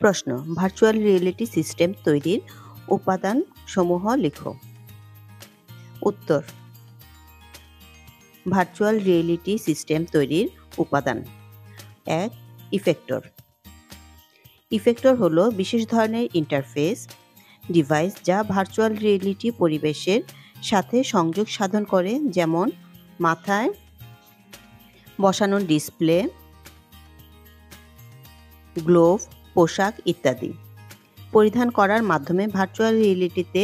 প্রশ্ন, virtual reality system তৈরির উপাদানসমূহ লিখো। উত্তর, ভার্চুয়াল রিয়েলিটি সিস্টেম তৈরির উপাদান। 1. ইফেক্টর। ইফেক্টর হলো বিশেষ ধরনের ইন্টারফেস ডিভাইস যা ভার্চুয়াল রিয়েলিটি পরিবেশের সাথে সংযোগ সাধন করে, যেমন মাথায় বসানো ডিসপ্লে, গ্লোভ, পোশাক ইত্যাদি। পরিধান করার মাধ্যমে ভার্চুয়াল রিয়েলিটিতে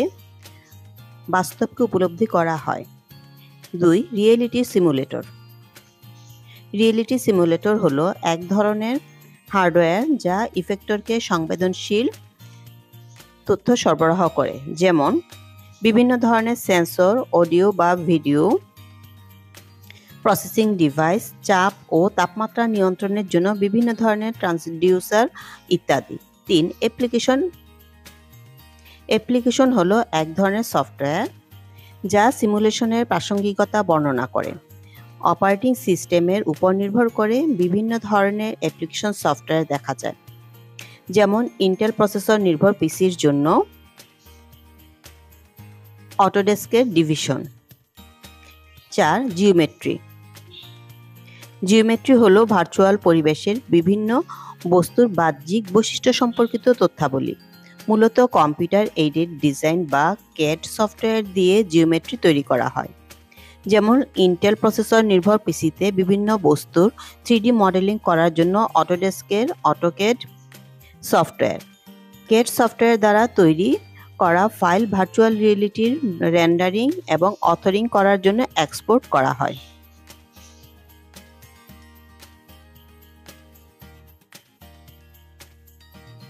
বাস্তবকে উপলব্ধি করা হয়। 2. Reality simulator. রিয়েলিটি সিমুলেটর হলো এক ধরনের হার্ডওয়্যার যা ইফেক্টরকে সংবেদনশীল তথ্য সরবরাহ করে, যেমন বিভিন্ন ধরনের সেন্সর, অডিও বা ভিডিও প্রসেসিং ডিভাইস, চাপ ও তাপমাত্রা নিয়ন্ত্রণের জন্য বিভিন্ন ধরনের ট্রান্সডিউসার ইত্যাদি। 3. অ্যাপ্লিকেশন। অ্যাপ্লিকেশন হলো এক ধরনের সফটওয়্যার যা সিমুলেশনের প্রাসঙ্গিকতা বর্ণনা করে। অপারেটিং সিস্টেমের উপর নির্ভর করে বিভিন্ন ধরনের অ্যাপ্লিকেশন সফটওয়্যার দেখা যায়, যেমন ইন্টেল প্রসেসর নির্ভর পিসির জন্য অটোডেস্কের ডিভিশন। 4. জিওমেট্রি। জিওমেট্রি হলো ভার্চুয়াল পরিবেশের বিভিন্ন বস্তুর বাহ্যিক বৈশিষ্ট্য সম্পর্কিত তথ্যাবলী। মূলত কম্পিউটার এইডেড ডিজাইন বা ক্যাড সফটওয়্যার দিয়ে জিওমেট্রি তৈরি করা হয়, যেমন ইন্টেল প্রসেসর নির্ভর পিসিতে বিভিন্ন বস্তুর 3D মডেলিং করার জন্য অটোডেস্কের অটোক্যাড সফটওয়্যার। ক্যাড সফটওয়্যার দ্বারা তৈরি করা ফাইল ভার্চুয়াল রিয়েলিটির রেন্ডারিং এবং অথরিং করার জন্য এক্সপোর্ট করা হয়।